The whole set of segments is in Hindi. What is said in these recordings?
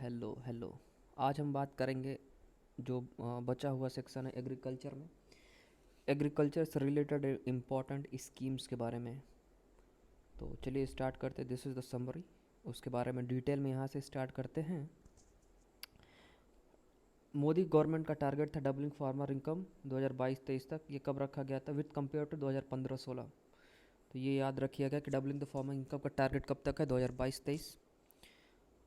Hello hello. आज हम बात करेंगे जो बचा हुआ सेक्शन है एग्रीकल्चर में, एग्रीकल्चर से रिलेटेड इम्पोर्टेंट स्कीम्स के बारे में। तो चलिए स्टार्ट करते हैं। This is the summary. उसके बारे में डिटेल में यहाँ से स्टार्ट करते हैं। मोदी गवर्नमेंट का टारगेट था डबलिंग फार्मर इनकम 2022-23 तक। ये कब रखा गया था? With compare to 2015-16। तो ये याद रखिएगा कि डबलिंग द फार्मर इनकम का टारगेट कब तक है? 2022-23।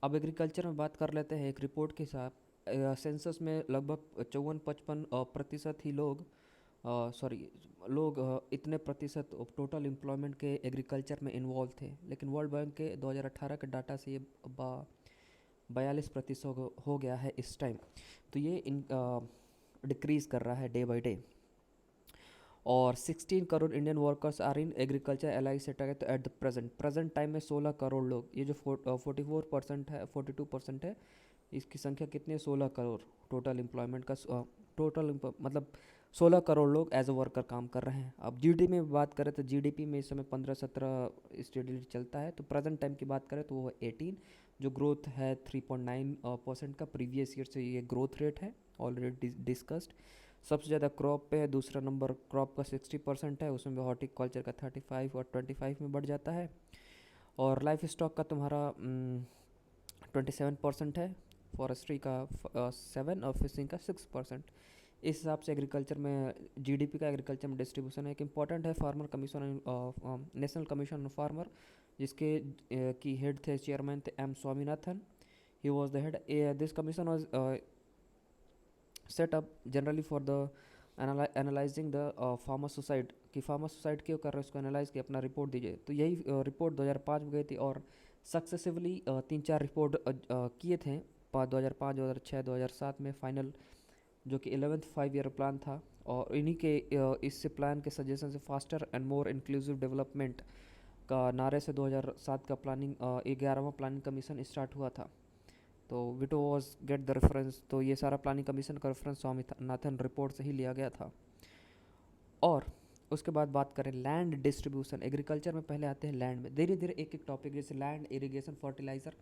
अब एग्रीकल्चर में बात कर लेते हैं। एक रिपोर्ट के हिसाब सेंसस में लगभग 54-55% ही लोग सॉरी लोग इतने प्रतिशत टोटल एम्प्लॉयमेंट के एग्रीकल्चर में इन्वॉल्व थे। लेकिन वर्ल्ड बैंक के 2018 के डाटा से ये 42% हो गया है इस टाइम। तो ये डिक्रीज़ कर रहा है डे बाई डे। और 16 crore Indian workers are in agricultural sector है। तो एट द प्रेजेंट टाइम में 16 करोड़ लोग, ये जो 44% है, 42% है, इसकी संख्या कितनी है? 16 करोड़ टोटल एम्प्लॉयमेंट का। टोटल मतलब 16 करोड़ लोग एज अ वर्कर काम कर रहे हैं। अब जीडीपी में बात करें तो जीडीपी में इस समय 15-17 स्टेडली चलता है। तो प्रेजेंट टाइम की बात करें तो वो 18, जो ग्रोथ है 3.9% का। प्रीवियस ईयर से ये ग्रोथ रेट है, ऑलरेडी डिस्कस्ड। सबसे ज़्यादा क्रॉप पे है, दूसरा नंबर क्रॉप का 60% है, उसमें हॉर्टिकल्चर का 35 और 25 में बढ़ जाता है। और लाइफ स्टॉक का तुम्हारा 27% है, फॉरेस्ट्री का 7 और फिशिंग का 6%। इस हिसाब से एग्रीकल्चर में जीडीपी का एग्रीकल्चर में डिस्ट्रीब्यूशन है। एक इम्पॉर्टेंट है farmer commission, national commission on farmer, जिसके की हेड थे, चेयरमैन थे M Swaminathan. He was the head. This commission was set up generally for the analysing the farmer suicide, कि फार्मर सुसाइड क्यों कर रहे हैं उसको एनालाइज किया, अपना रिपोर्ट दीजिए। तो यही रिपोर्ट 2005 में गई थी और सक्सेसिवली 3-4 रिपोर्ट किए थे। 2005, 2006, 2007 में फाइनल, जो कि 11th 5 ईयर प्लान था। और इन्हीं के इससे प्लान के सजेशन से faster and more inclusive development का नारे से 2007 का प्लानिंग 11वां प्लानिंग कमीशन स्टार्ट हुआ था। तो विटो वॉज गेट द रेफरेंस। तो ये सारा प्लानिंग कमीशन का रेफरेंस स्वामीनाथन रिपोर्ट से ही लिया गया था। और उसके बाद बात करें लैंड डिस्ट्रीब्यूशन। एग्रीकल्चर में पहले आते हैं लैंड में, धीरे धीरे एक एक टॉपिक, जैसे लैंड, इरिगेशन, फर्टिलाइज़र,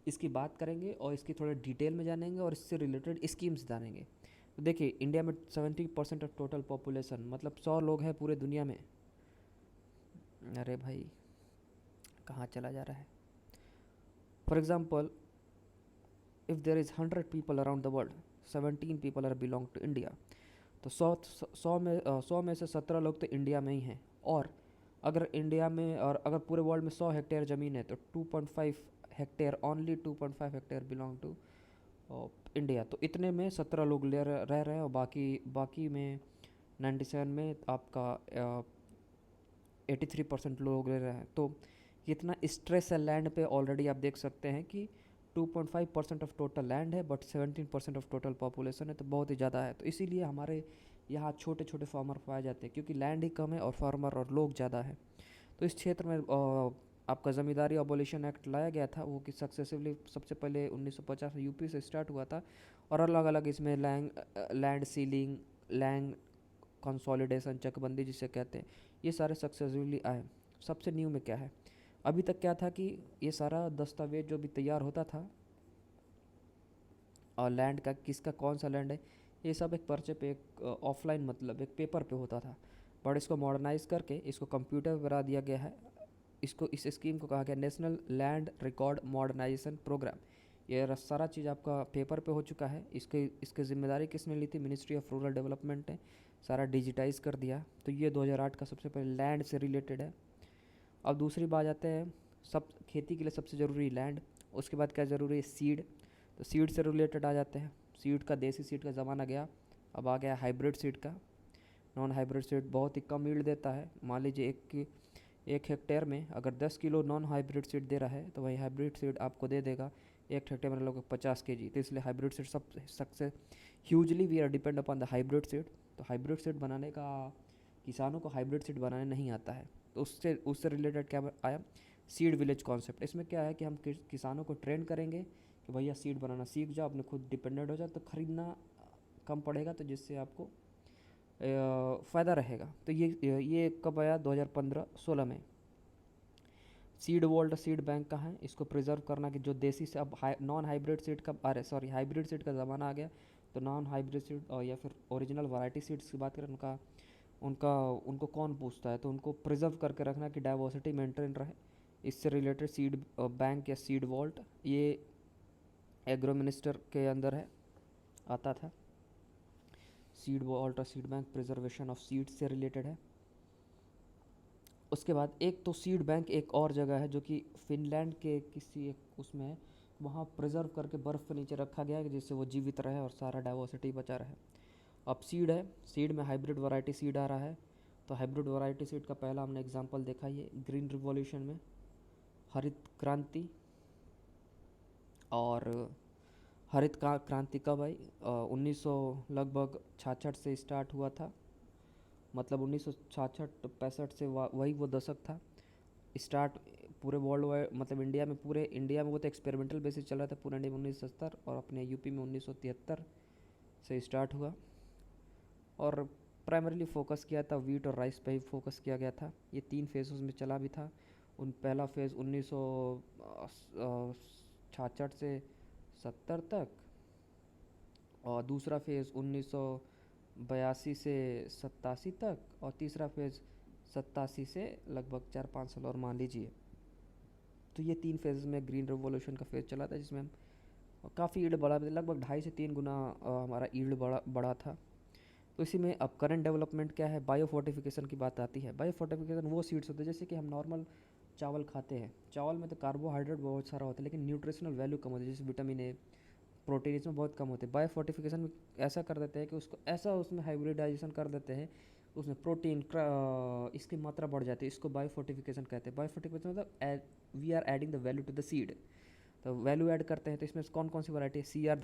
इसकी बात करेंगे और इसकी थोड़ा डिटेल में जानेंगे और इससे रिलेटेड स्कीम्स जानेंगे। तो देखिए, इंडिया में 70% ऑफ टोटल पॉपुलेशन, मतलब 100 लोग हैं पूरे दुनिया में। अरे भाई, कहाँ चला जा रहा है? For example, if there is 100 people around the world, 17 people are belong to India. तो 100 में से 17 लोग तो इंडिया में ही हैं। और अगर इंडिया में, और अगर पूरे वर्ल्ड में 100 हेक्टेयर ज़मीन है तो 2.5 hectare, only 2.5 hectare belong to India. तो इतने में 17 लोग रह रहे हैं, और बाकी बाकी में 97 में आपका 83% लोग रह रहे हैं। तो कितना स्ट्रेस है लैंड पे, ऑलरेडी आप देख सकते हैं कि 2.5% ऑफ टोटल लैंड है, बट 17% ऑफ टोटल पॉपुलेशन है, तो बहुत ही ज़्यादा है। तो इसीलिए हमारे यहाँ छोटे छोटे फार्मर पाए जाते हैं, क्योंकि लैंड ही कम है और फार्मर और लोग ज़्यादा है। तो इस क्षेत्र में आपका ज़मींदारी अबोलिशन एक्ट लाया गया था, वो कि सक्सेसिवली सबसे पहले 1950 में यूपी से स्टार्ट हुआ था। और अलग अलग इसमें लैंड सीलिंग, लैंड कंसोलिडेशन, चकबंदी जिसे कहते हैं, ये सारे सक्सेसफुली आए। सबसे न्यू में क्या है? अभी तक क्या था कि ये सारा दस्तावेज जो भी तैयार होता था, और लैंड का किसका कौन सा लैंड है, ये सब एक पर्चे पे, एक ऑफलाइन, मतलब एक पेपर पे होता था। बट इसको मॉडर्नाइज करके इसको कंप्यूटर पर बना दिया गया है। इसको, इस स्कीम को कहा गया national land record modernisation programme. ये सारा चीज़ आपका पेपर पे हो चुका है। इसके इसकी जिम्मेदारी किसने ली थी? मिनिस्ट्री ऑफ रूरल डेवलपमेंट ने सारा डिजिटाइज कर दिया। तो ये 2008 का सबसे पहले लैंड से रिलेटेड है। अब दूसरी बात आते हैं, सब खेती के लिए सबसे ज़रूरी लैंड, उसके बाद क्या ज़रूरी है? सीड। तो सीड से रिलेटेड आ जाते हैं। सीड का, देसी सीड का ज़माना गया, अब आ गया हाइब्रिड सीड का। नॉन हाइब्रिड सीड बहुत ही कम यील्ड देता है। मान लीजिए एक हेक्टेयर में अगर 10 किलो नॉन हाइब्रिड सीड दे रहा है, तो वही हाइब्रिड सीड आपको दे देगा 1 हेक्टेयर में लगभग 50 kg। तो इसलिए हाइब्रिड सीड सबसे hugely we are depend upon the hybrid seed. तो हाइब्रिड सीड बनाने का, किसानों को हाइब्रिड सीड बनाने नहीं आता है। तो उससे उससे रिलेटेड क्या आया? Seed village concept. इसमें क्या है कि हम किसानों को ट्रेन करेंगे कि भैया सीड बनाना सीख जाओ, अपने खुद डिपेंडेंट हो जाओ, तो ख़रीदना कम पड़ेगा, तो जिससे आपको फ़ायदा रहेगा। तो ये कब आया? 2015-16 में। सीड वॉल्ट सीड बैंक का है, इसको प्रिजर्व करना कि जो देसी से अब नॉन हाइब्रिड सीड का, अरे सॉरी, हाइब्रिड सीड का ज़माना आ गया, तो नॉन हाइब्रिड सीड और या फिर ओरिजिनल वैरायटी सीड्स की बात करें, उनका उनका उनको कौन पूछता है, तो उनको प्रिजर्व करके रखना कि डाइवर्सिटी मेंटेन रहे। इससे रिलेटेड सीड बैंक या सीड वॉल्ट, ये एग्रो मिनिस्टर के अंदर है, आता था। सीड वॉल्ट और seed bank preservation of seed से रिलेटेड है। उसके बाद एक तो सीड बैंक एक और जगह है जो कि फिनलैंड के किसी एक उसमें है, वहाँ प्रिजर्व करके बर्फ़ के नीचे रखा गया है जिससे वो जीवित रहे और सारा डाइवर्सिटी बचा रहे। अब सीड है, सीड में हाइब्रिड वैरायटी सीड आ रहा है। तो हाइब्रिड वैरायटी सीड का पहला हमने एग्जांपल देखा, ये ग्रीन रिवॉल्यूशन में, हरित क्रांति। और हरित क्रांति कब आई? 1900 लगभग 66 से स्टार्ट हुआ था, मतलब 1966-65 से वही वो दशक था स्टार्ट। पूरे वर्ल्ड वाइड, मतलब इंडिया में, पूरे इंडिया में वो तो एक्सपेरिमेंटल बेसिस चल रहा था पूरे इंडिया में 1970, और अपने यूपी में 1973 से स्टार्ट हुआ। और प्राइमरीली फोकस किया था वीट और राइस पे ही फोकस किया गया था। ये 3 फेज़ में चला भी था। पहला फेज़ 1966 से 70 तक, और दूसरा फेज़ 1982 से 87 तक, और तीसरा फेज़ 87 से लगभग 4-5 साल और मान लीजिए। तो ये 3 फेज़ में ग्रीन रेवोल्यूशन का फेज़ चला था, जिसमें हम काफ़ी ईल्ड बढ़ा, लगभग 2.5 से 3 गुना हमारा ईल्ड बड़ा था। तो इसी में अब करंट डेवलपमेंट क्या है, बायो फोर्टिफिकेशन की बात आती है। बायो फोर्टिफिकेशन वो सीड्स होते हैं, जैसे कि हम नॉर्मल चावल खाते हैं, चावल में तो कार्बोहाइड्रेट बहुत सारा होता है लेकिन न्यूट्रिशनल वैल्यू कम होती है, जैसे विटामिन ए, प्रोटीन इसमें बहुत कम होते हैं। बायो फोर्टिफिकेशन में ऐसा कर देते हैं कि उसको ऐसा उसमें हाइब्रिडाइजेशन कर देते हैं, उसमें प्रोटीन इसकी मात्रा बढ़ जाती है। इसको बायो फोर्टिफिकेशन कहते हैं। बायो फोर्टिफिकेशन मतलब we are adding the value to the seed. तो वैल्यू ऐड करते हैं, तो इसमें कौन कौन सी वैरायटी है? सी आर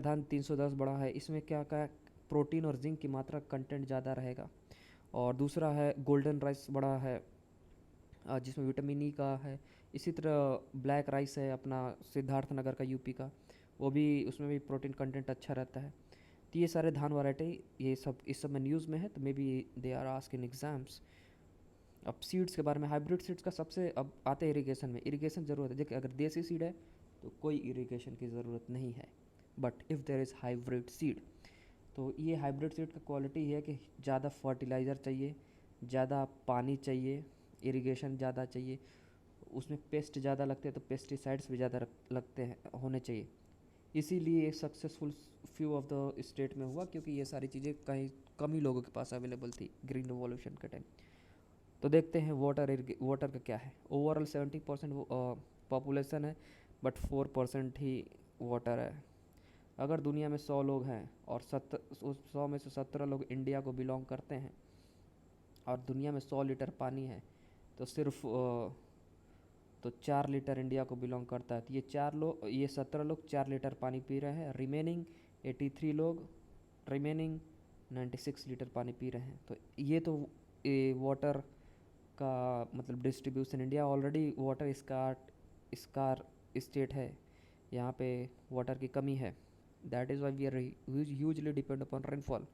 धान 310 बड़ा है, इसमें क्या क्या प्रोटीन और जिंक की मात्रा कंटेंट ज़्यादा रहेगा। और दूसरा है गोल्डन राइस बड़ा है, जिसमें विटामिन ई का है। इसी तरह ब्लैक राइस है अपना सिद्धार्थ नगर का, यूपी का, वो भी, उसमें भी प्रोटीन कंटेंट अच्छा रहता है। तो ये सारे धान वैरायटी, ये सब इस सब में न्यूज़ में है, तो maybe they are ask in exams. अब सीड्स के बारे में, हाइब्रिड सीड्स का सबसे, अब आते हैं इरिगेशन में। इरिगेशन ज़रूरत है, देखिए अगर देसी सीड है तो कोई इरिगेशन की ज़रूरत नहीं है, but if there is hybrid seed, तो ये हाइब्रिड सीड का क्वालिटी है कि ज़्यादा फर्टिलाइज़र चाहिए, ज़्यादा पानी चाहिए, इरिगेशन ज़्यादा चाहिए, उसमें पेस्ट ज़्यादा लगते हैं तो पेस्टिसाइड्स भी ज़्यादा लगते हैं, होने चाहिए। इसीलिए successful few of the state में हुआ, क्योंकि ये सारी चीज़ें कहीं कम ही लोगों के पास अवेलेबल थी ग्रीन रिवॉल्यूशन के टाइम। तो देखते हैं वाटर का क्या है। ओवरऑल 70% पॉपुलेशन है, बट 4% ही वाटर है। अगर दुनिया में 100 लोग हैं और 100 में से 17 लोग इंडिया को बिलोंग करते हैं, और दुनिया में 100 लीटर पानी है, तो सिर्फ तो 4 लीटर इंडिया को बिलोंग करता है। तो ये 17 लोग 4 लीटर पानी पी रहे हैं, रिमेनिंग 83 लोग, रिमेनिंग 96 लीटर पानी पी रहे हैं। तो ये तो वाटर का मतलब distribution, India already water scarce state है, यहाँ पे वाटर की कमी है। That is why we are hugely depend upon rainfall.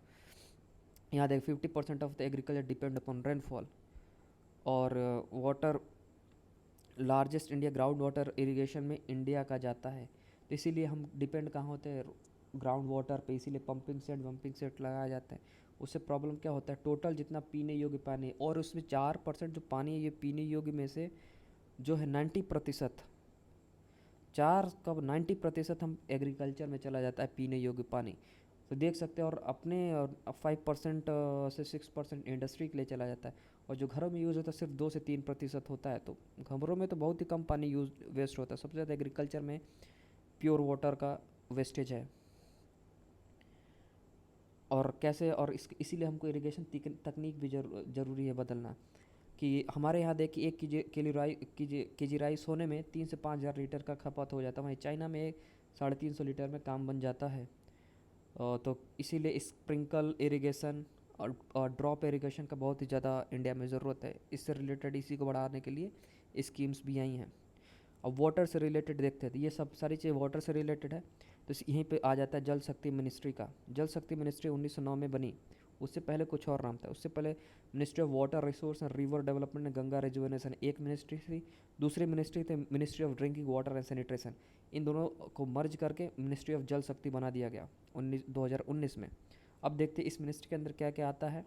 यहाँ देख 50% of the agriculture depend upon rainfall. और water largest India ground water irrigation में इंडिया का जाता है, तो इसीलिए हम डिपेंड कहाँ होते हैं, ग्राउंड वाटर पे। इसीलिए पंपिंग सेट लगाया जाता है। उससे प्रॉब्लम क्या होता है, टोटल जितना पीने योग्य पानी, और उसमें 4% जो पानी है, ये पीने योग्य में से जो है 90%, 90% हम एग्रीकल्चर में चला जाता है पीने योग्य पानी। तो देख सकते हैं, और अपने 5% से 6% इंडस्ट्री के लिए चला जाता है, और जो घरों में यूज़ होता है सिर्फ 2 से 3% होता है। तो घरों में तो बहुत ही कम पानी यूज वेस्ट होता है, सबसे ज़्यादा एग्रीकल्चर में प्योर वाटर का वेस्टेज है। और कैसे, और इसीलिए हमको इरिगेशन तकनीक भी ज़रूरी है बदलना। कि हमारे यहाँ देखिए, एक केजी राइस होने में 3 से 5 हज़ार लीटर का खपत हो जाता है, वहीं चाइना में 350 लीटर में काम बन जाता है। तो इसीलिए स्प्रिंकल इरिगेशन और ड्रॉप इरिगेशन का बहुत ही ज़्यादा इंडिया में ज़रूरत है। इससे रिलेटेड, इसी को बढ़ाने के लिए स्कीम्स भी आई हैं। अब वाटर से रिलेटेड देखते हैं, तो ये सब सारी चीज़ें वाटर से रिलेटेड है। तो यहीं पे आ जाता है जल शक्ति मिनिस्ट्री का। जल शक्ति मिनिस्ट्री 1909 में बनी। उससे पहले कुछ और नाम था। उससे पहले ministry of water resource and river development and Ganga rejuvenation एक मिनिस्ट्री थी। दूसरी मिनिस्ट्री थी ministry of drinking water and sanitation. इन दोनों को मर्ज करके मिनिस्ट्री ऑफ जल शक्ति बना दिया गया 2019 में। अब देखते इस मिनिस्ट्री के अंदर क्या क्या आता है।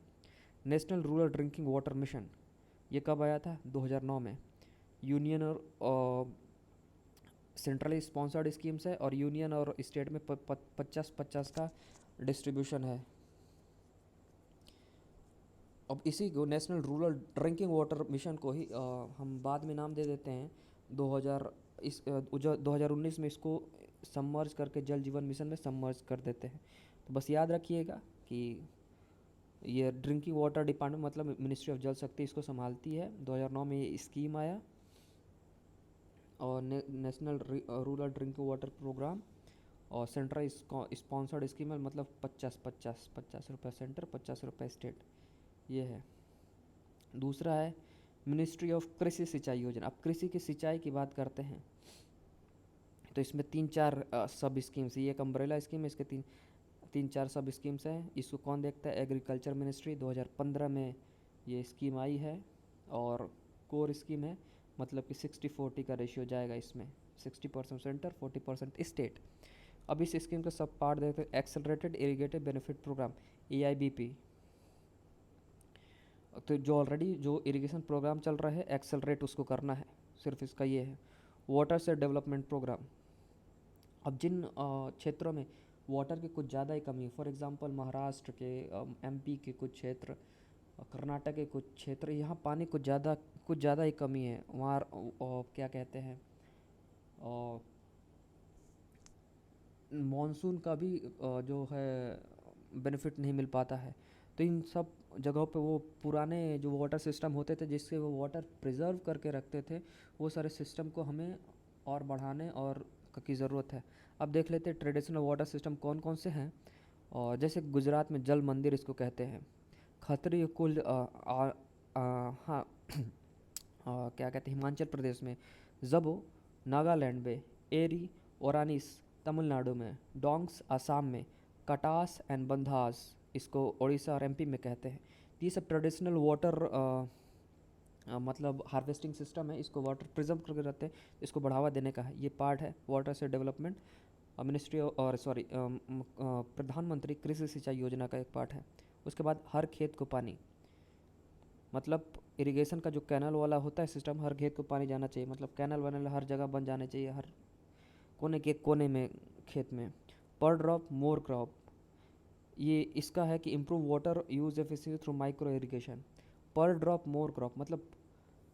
National rural drinking water mission, ये कब आया था? 2009 में। यूनियन और सेंट्रली स्पॉन्सर्ड स्कीम्स है और यूनियन और स्टेट में 50-50 का डिस्ट्रीब्यूशन है। अब इसी को national rural drinking water mission को ही हम बाद में नाम दे देते हैं 2000 2019 में इसको सबमर्ज करके जल जीवन मिशन में सबमर्ज कर देते हैं। तो बस याद रखिएगा कि ये ड्रिंकिंग वाटर डिपार्टमेंट मतलब मिनिस्ट्री ऑफ जल शक्ति इसको संभालती है। 2009 में ये स्कीम आया और national rural drinking water programme और सेंट्रल स्पॉन्सर्ड स्कीम है, मतलब 50-50 रुपये सेंटर 50 रुपये स्टेट, ये है। दूसरा है मिनिस्ट्री ऑफ कृषि सिंचाई योजना। अब कृषि की सिंचाई की बात करते हैं तो इसमें 3-4 सब स्कीम्स, ये एक अम्ब्रेला स्कीम है, इसके 3-4 सब स्कीम्स हैं। इसको कौन देखता है? Agriculture ministry. 2015 में ये स्कीम आई है और कोर स्कीम है, मतलब कि 60-40 का रेशियो जाएगा इसमें, 60% सेंटर 40% स्टेट। अब इस स्कीम का सब पार्ट देखते हैं। एक्सेलरेटेड इरीगेटिव बेनिफिट प्रोग्राम AIBP, तो जो ऑलरेडी जो इरिगेशन प्रोग्राम चल रहा है एक्सेलरेट उसको करना है, सिर्फ इसका ये है। वाटर से डेवलपमेंट प्रोग्राम, अब जिन क्षेत्रों में वाटर की कुछ ज़्यादा ही कमी है, फॉर एग्जांपल महाराष्ट्र के, MP के कुछ क्षेत्र, कर्नाटक के कुछ क्षेत्र, यहाँ पानी कुछ ज़्यादा ही कमी है, वहाँ क्या कहते हैं मॉनसून का भी जो है बेनिफिट नहीं मिल पाता है। तो इन सब जगहों पे वो पुराने जो वाटर सिस्टम होते थे जिससे वो वाटर प्रिजर्व करके रखते थे, वो सारे सिस्टम को हमें और बढ़ाने और की ज़रूरत है। अब देख लेते हैं ट्रेडिशनल वाटर सिस्टम कौन कौन से हैं। और जैसे गुजरात में जल मंदिर इसको कहते हैं। खत्री कुल हाँ क्या कहते हैं हिमाचल प्रदेश में, जबो नागालैंड में, एरी ओरानिस तमिलनाडु में, डोंग्स आसाम में, कटास एंड बंधास इसको उड़ीसा और MP में कहते हैं। ये सब ट्रेडिशनल वाटर मतलब हार्वेस्टिंग सिस्टम है, इसको वाटर प्रिजर्व करके रखते हैं, इसको बढ़ावा देने का है। ये पार्ट है वाटर से डेवलपमेंट मिनिस्ट्री और प्रधानमंत्री कृषि सिंचाई योजना का एक पार्ट है। उसके बाद हर खेत को पानी, मतलब इरिगेशन का जो कैनल वाला होता है सिस्टम, हर खेत को पानी जाना चाहिए, मतलब कैनल वैनल हर जगह बन जाने चाहिए, हर कोने के कोने में खेत में। पर ड्रॉप मोर क्रॉप, ये इसका है कि improve water use efficiency through micro irrigation. पर ड्रॉप मोर क्रॉप, मतलब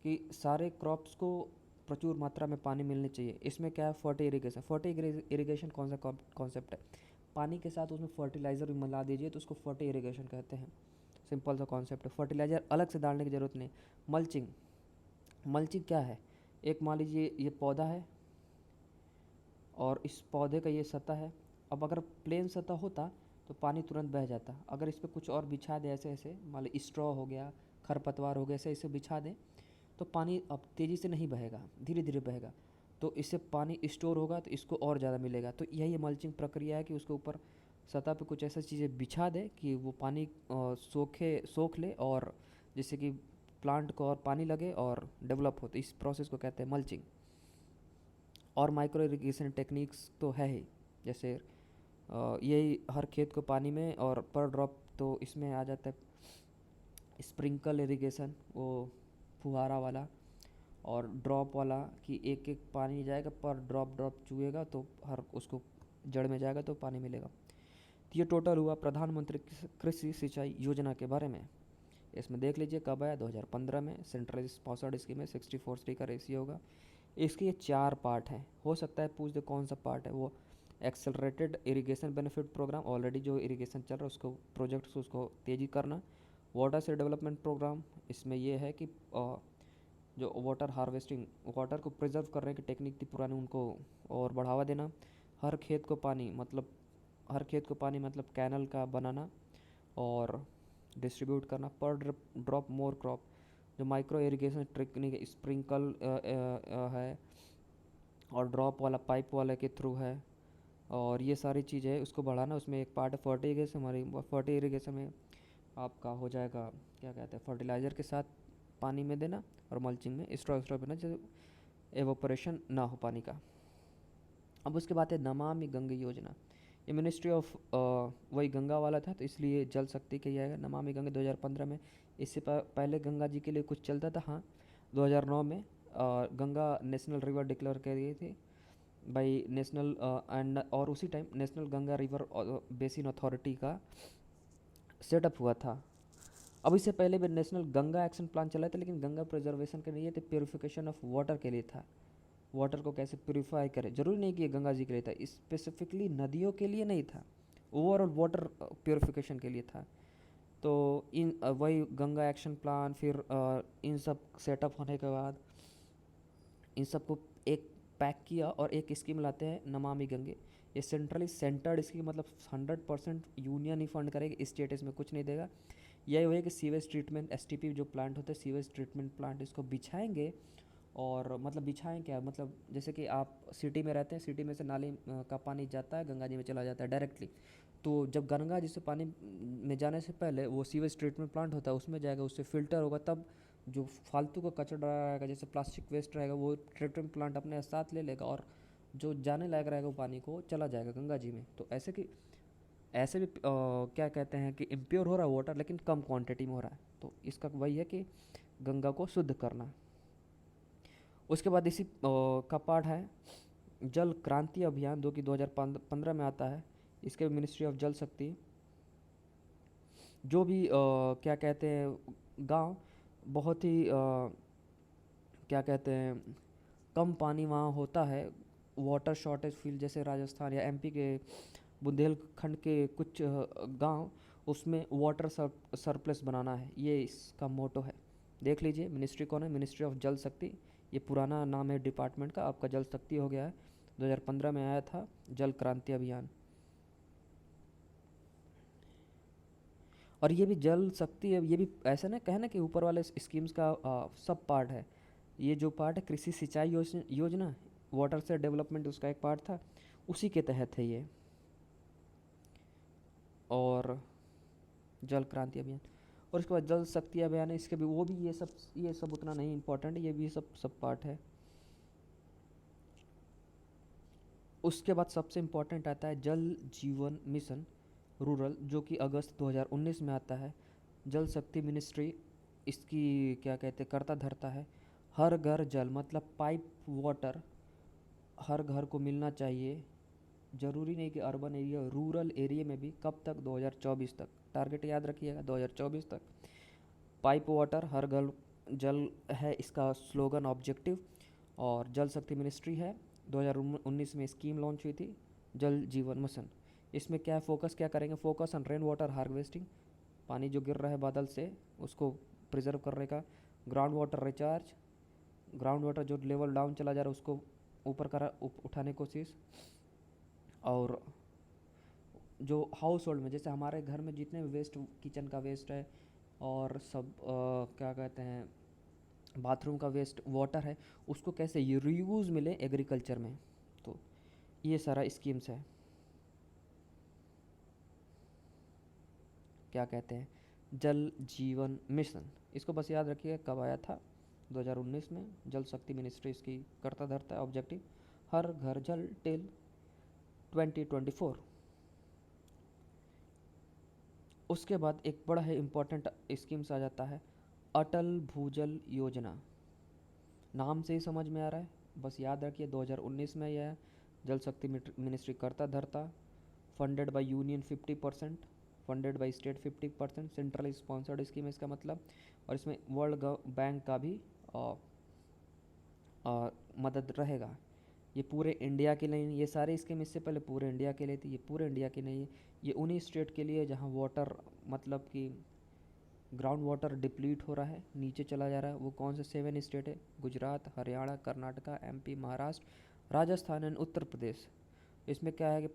कि सारे क्रॉप्स को प्रचुर मात्रा में पानी मिलनी चाहिए। इसमें क्या है? Forty irrigation. फर्टी इरिगेशन कौन सा कॉन्सेप्ट है? पानी के साथ उसमें फर्टिलाइज़र भी मिला दीजिए तो उसको फर्टी इरिगेशन कहते हैं। सिंपल सा कॉन्सेप्ट है, फर्टिलाइज़र अलग से डालने की ज़रूरत नहीं। मल्चिंग, मल्चिंग क्या है? एक मान लीजिए ये पौधा है और इस पौधे का ये सतह है। अब अगर प्लेन सतह होता तो पानी तुरंत बह जाता। अगर इस पर कुछ और बिछा दे, ऐसे ऐसे मान ली स्ट्रॉ हो गया, खरपतवार हो गया, ऐसे ऐसे बिछा दें तो पानी अब तेज़ी से नहीं बहेगा, धीरे धीरे बहेगा। तो इससे पानी स्टोर होगा तो इसको और ज़्यादा मिलेगा। तो यही मल्चिंग प्रक्रिया है कि उसके ऊपर सतह पे कुछ ऐसा चीज़ें बिछा दे कि वो पानी सोख ले और जिससे कि प्लांट को और पानी लगे और डेवलप हो। तो इस प्रोसेस को कहते हैं मल्चिंग। और माइक्रो इरिगेशन टेक्निक्स तो है ही, जैसे यही हर खेत को पानी में, और पर ड्रॉप तो इसमें आ जाता है स्प्रिंकल इरिगेशन, वो फुहारा वाला, और ड्रॉप वाला कि एक एक पानी जाएगा पर ड्रॉप ड्रॉप चुएगा तो हर उसको जड़ में जाएगा तो पानी मिलेगा। तो ये टोटल हुआ प्रधानमंत्री कृषि सिंचाई योजना के बारे में। इसमें देख लीजिए कब आया, 2015 में। सेंट्रल स्पॉन्सर्ड स्कीम में 60-40 का रेशियो होगा। इसके ये 4 पार्ट हैं। हो सकता है पूछ दे कौन सा पार्ट है वो। Accelerated irrigation benefit programme, already जो इरिगेशन चल रहा है उसको प्रोजेक्ट्स उसको तेज़ी करना। वाटर से डेवलपमेंट प्रोग्राम, इसमें ये है कि जो वाटर हार्वेस्टिंग, वाटर को प्रिजर्व करने की टेक्निक थी पुरानी, उनको और बढ़ावा देना। हर खेत को पानी, मतलब हर खेत को पानी मतलब कैनल का बनाना और डिस्ट्रीब्यूट करना। पर ड्रॉप मोर क्रॉप, जो माइक्रो इरिगेशन टेक्निक स्प्रिंकल है और ड्रॉप वाला पाइप वाले के थ्रू है, और ये सारी चीज़ें उसको बढ़ाना। उसमें एक पार्ट है फर्टी इरिगेशन। हमारी फर्टी इरिगेशन में आपका हो जाएगा, क्या कहते हैं, फर्टिलाइज़र के साथ पानी में देना और मल्चिंग में स्ट्रॉ स्ट्रॉ देना, जो एवोपरेशन ना हो पानी का। अब उसके बाद है नमामि गंगे योजना। ये मिनिस्ट्री ऑफ वही गंगा वाला था, तो इसलिए जल शक्ति का ही आएगा। नमामि गंगे 2015 में, इससे पहले गंगा जी के लिए कुछ चलता था, हाँ। 2009 में गंगा नेशनल रिवर डिक्लेयर कर गई थी बाई नेशनल एंड, और उसी time national Ganga river basin authority का सेटअप हुआ था। अब इससे पहले भी नेशनल गंगा एक्शन प्लान चला था, लेकिन गंगा प्रिजर्वेशन के लिए ये थे, प्योरिफिकेशन ऑफ वाटर के लिए था। वाटर को कैसे प्योरीफाई करें, जरूरी नहीं कि ये गंगा जी के लिए था, स्पेसिफिकली नदियों के लिए नहीं था, ओवरऑल वाटर प्योरिफिकेशन के लिए था। तो इन वही गंगा एक्शन प्लान, फिर इन सब सेटअप होने के बाद इन सबको एक पैक किया और एक स्कीम लाते हैं नमामि गंगे। ये सेंट्रली सेंटर्ड स्कीम, मतलब 100% यूनियन ही फंड करेगा, स्टेट इसमें कुछ नहीं देगा। यही हुआ कि सीवेज ट्रीटमेंट एसटीपी जो प्लांट होते हैं, सीवेज ट्रीटमेंट प्लांट, इसको बिछाएंगे। और मतलब बिछाएं क्या, मतलब जैसे कि आप सिटी में रहते हैं, सिटी में से नाली का पानी जाता है, गंगा जी में चला जाता है डायरेक्टली। तो जब गंगा जी से पानी में जाने से पहले वो सीवेज ट्रीटमेंट प्लांट होता है, उसमें जाएगा, उससे फिल्टर होगा, तब जो फालतू का कचरा रहेगा, जैसे प्लास्टिक वेस्ट रहेगा, वो ट्रीटमेंट प्लांट अपने साथ ले लेगा, और जो जाने लायक रहेगा वो पानी को चला जाएगा गंगा जी में। तो ऐसे भी क्या कहते हैं कि इम्प्योर हो रहा है वाटर, लेकिन कम क्वांटिटी में हो रहा है। तो इसका वही है कि गंगा को शुद्ध करना। उसके बाद इसी का पार्ट है जल क्रांति अभियान, जो कि 2015 में आता है। इसके मिनिस्ट्री ऑफ जल शक्ति, जो भी क्या कहते हैं, गांव बहुत ही क्या कहते हैं, कम पानी वहाँ होता है, वाटर शॉर्टेज फील्ड, जैसे राजस्थान या एमपी के बुंदेलखंड के कुछ गांव, उसमें वाटर सरप्लस बनाना है, ये इसका मोटो है। देख लीजिए मिनिस्ट्री कौन है, मिनिस्ट्री ऑफ जल शक्ति। ये पुराना नाम है डिपार्टमेंट का, आपका जल शक्ति हो गया है। 2015 में आया था जल क्रांति अभियान। और ये भी जल शक्ति है, ये भी ऐसा ना कहना कि ऊपर वाले स्कीम्स का सब पार्ट है। ये जो पार्ट है कृषि सिंचाई योजना, वाटर से डेवलपमेंट, उसका एक पार्ट था, उसी के तहत है ये। और जल क्रांति अभियान, और उसके बाद जल शक्ति अभियान है, इसके भी वो भी ये सब उतना नहीं इम्पोर्टेंट है, ये भी सब पार्ट है। उसके बाद सबसे इम्पोर्टेंट आता है जल जीवन मिशन रूरल, जो कि अगस्त 2019 में आता है। जल शक्ति मिनिस्ट्री इसकी क्या कहते हैं, करता धरता है। हर घर जल, मतलब पाइप वाटर हर घर को मिलना चाहिए। ज़रूरी नहीं कि अर्बन एरिया, रूरल एरिया में भी। कब तक, 2024 तक, टारगेट याद रखिएगा, 2024 तक पाइप वाटर हर घर जल है इसका स्लोगन, ऑब्जेक्टिव। और जल शक्ति मिनिस्ट्री है, 2019 में स्कीम लॉन्च हुई थी, जल जीवन मिशन। इसमें क्या फोकस क्या करेंगे, focus on rain water harvesting, पानी जो गिर रहा है बादल से उसको प्रिजर्व करने का। Ground water recharge, ground water जो लेवल डाउन चला जा रहा है उसको ऊपर उठाने की कोशिश। और जो हाउस होल्ड में, जैसे हमारे घर में जितने भी वेस्ट, किचन का वेस्ट है और सब क्या कहते हैं, बाथरूम का वेस्ट वाटर है, उसको कैसे ये रीयूज़ मिले एग्रीकल्चर में। तो ये सारा स्कीम्स है, क्या कहते हैं, जल जीवन मिशन। इसको बस याद रखिए कब आया था, 2019 में। जल शक्ति मिनिस्ट्री इसकी करता धरता है, ऑब्जेक्टिव हर घर जल टिल 2024। उसके बाद एक बड़ा है इम्पोर्टेंट स्कीम्स आ जाता है, अटल भूजल योजना। नाम से ही समझ में आ रहा है, बस याद रखिए 2019 में यह है। जल शक्ति मिनिस्ट्री करता धरता, funded by union 50%, funded by state 50%, centrally sponsored scheme है इसका मतलब। और इसमें वर्ल्ड बैंक का भी आ, मदद रहेगा। ये पूरे इंडिया के लिए नहीं, ये सारे स्कीम इससे पहले पूरे इंडिया के लिए थी, ये पूरे इंडिया के नहीं है। ये उन्हीं स्टेट के लिए जहाँ वाटर, मतलब कि ग्राउंड वाटर डिप्लीट हो रहा है, नीचे चला जा रहा है। वो कौन से 7 स्टेट है, गुजरात, हरियाणा, कर्नाटका, एमपी, महाराष्ट्र, राजस्थान एंड उत्तर प्रदेश। इसमें क्या है कि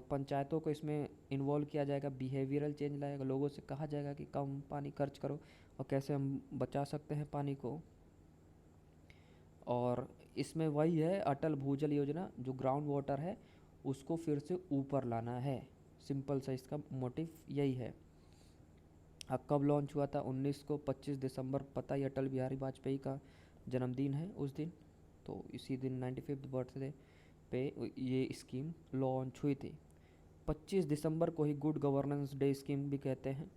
पंचायतों को इसमें इन्वॉल्व किया जाएगा, बिहेवियरल चेंज लाएगा, लोगों से कहा जाएगा कि कम पानी खर्च करो और कैसे हम बचा सकते हैं पानी को। और इसमें वही है अटल भूजल योजना, जो ग्राउंड वाटर है उसको फिर से ऊपर लाना है। सिंपल सा इसका मोटिव यही है। कब लॉन्च हुआ था? 19 को 25 दिसंबर, पता ही अटल बिहारी वाजपेयी का जन्मदिन है उस दिन, तो इसी दिन 95th बर्थडे पे ये स्कीम लॉन्च हुई थी। 25 दिसंबर को ही गुड गवर्नेंस डे स्कीम भी कहते हैं,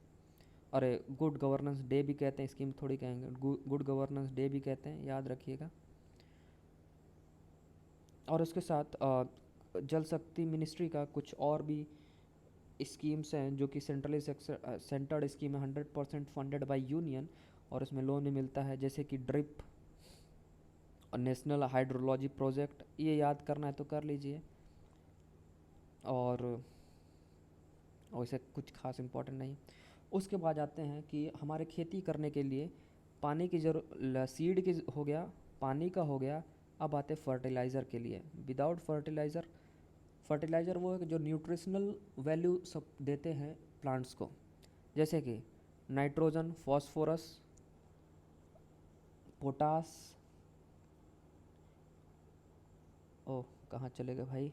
अरे गुड गवर्नेंस डे भी कहते हैं, स्कीम थोड़ी कहेंगे, गुड गवर्नेंस डे भी कहते हैं, याद रखिएगा। और उसके साथ जल शक्ति मिनिस्ट्री का कुछ और भी स्कीम्स हैं जो कि सेंट्रली सेंटर्ड स्कीम है, 100% फंडेड बाय यूनियन, और उसमें लोन भी मिलता है, जैसे कि ड्रिप और नेशनल हाइड्रोलॉजी प्रोजेक्ट। ये याद करना है तो कर लीजिए। और वैसे कुछ खास इम्पोर्टेंट नहीं। उसके बाद आते हैं कि हमारे खेती करने के लिए पानी की जरूरत, सीड की हो गया, पानी का हो गया, अब आते फर्टिलाइज़र के लिए। विदाउट फर्टिलाइज़र, फर्टिलाइज़र वो है कि जो न्यूट्रिशनल वैल्यू सब देते हैं प्लांट्स को, जैसे कि नाइट्रोजन, फॉस्फोरस, पोटास, ओह कहाँ चले गए भाई,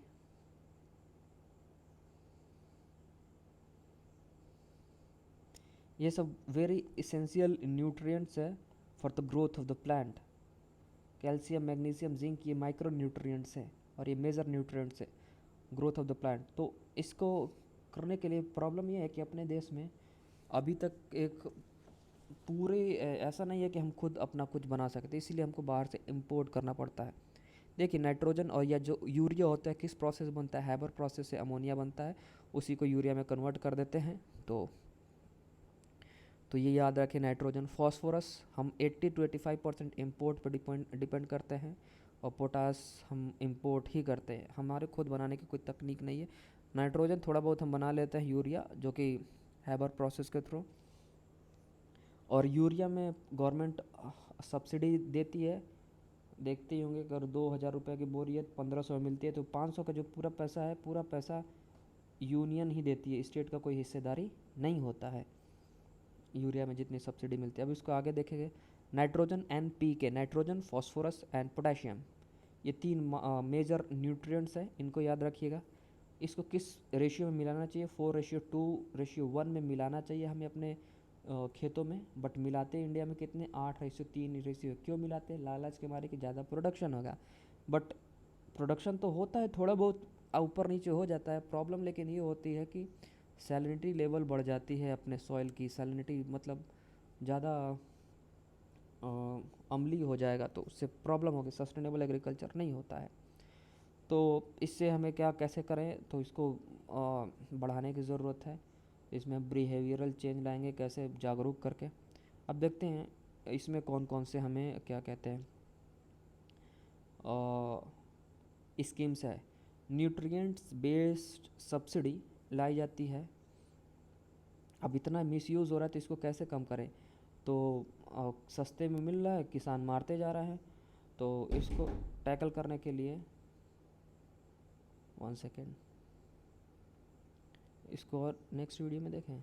ये सब वेरी इसेंशियल न्यूट्रिएंट्स है for the growth of the plant. Calcium, magnesium, zinc, ये माइक्रो न्यूट्रिएंट्स हैं और ये मेजर न्यूट्रिएंट्स है ग्रोथ ऑफ द प्लांट। तो इसको करने के लिए प्रॉब्लम ये है कि अपने देश में अभी तक एक पूरे ऐसा नहीं है कि हम खुद अपना कुछ बना सकते, इसीलिए हमको बाहर से इंपोर्ट करना पड़ता है। देखिए नाइट्रोजन और या जो यूरिया होता है किस प्रोसेस बनता है? हैबर प्रोसेस से अमोनिया बनता है, उसी को यूरिया में कन्वर्ट कर देते हैं। तो ये याद रखें। नाइट्रोजन, फॉस्फोरस हम 80 to 85% इम्पोर्ट पर डिपेंड करते हैं, और पोटास हम इम्पोर्ट ही करते हैं, हमारे खुद बनाने की कोई तकनीक नहीं है। नाइट्रोजन थोड़ा बहुत हम बना लेते हैं, यूरिया जो कि हैबर प्रोसेस के थ्रू। और यूरिया में गवर्नमेंट सब्सिडी देती है, देखते ही होंगे, अगर 2000 रुपये की बोरियत 1500 में मिलती है तो 500 का जो पूरा पैसा है, पूरा पैसा यूनियन ही देती है, स्टेट का कोई हिस्सेदारी नहीं होता है यूरिया में जितनी सब्सिडी मिलती है। अब इसको आगे देखेंगे। नाइट्रोजन एन पी के, नाइट्रोजन, फॉस्फोरस एंड पोटेशियम, ये तीन मेजर न्यूट्रिएंट्स हैं, इनको याद रखिएगा। इसको किस रेशियो में मिलाना चाहिए? 4:2:1 में मिलाना चाहिए हमें अपने खेतों में, बट मिलाते इंडिया में कितने? 8:3 रेशियो। क्यों मिलाते हैं? लालच के मारे कि ज़्यादा प्रोडक्शन होगा, बट प्रोडक्शन तो होता है, थोड़ा बहुत ऊपर नीचे हो जाता है। प्रॉब्लम लेकिन ये होती है कि सैलिनिटी लेवल बढ़ जाती है अपने सॉइल की, सैलिनिटी मतलब ज़्यादा अम्लीय हो जाएगा, तो उससे प्रॉब्लम होगी, सस्टेनेबल एग्रीकल्चर नहीं होता है। तो इससे हमें क्या कैसे करें? तो इसको बढ़ाने की ज़रूरत है, इसमें बिहेवियरल चेंज लाएंगे कैसे, जागरूक करके। अब देखते हैं इसमें कौन कौन से हमें क्या कहते हैं स्कीम्स है। न्यूट्रिएंट्स बेस्ड सब्सिडी लाई जाती है। अब इतना मिसयूज़ हो रहा है तो इसको कैसे कम करें? तो सस्ते में मिल रहा है, किसान मारते जा रहा है, तो इसको टैकल करने के लिए 1 सेकेंड, इसको और नेक्स्ट वीडियो में देखें।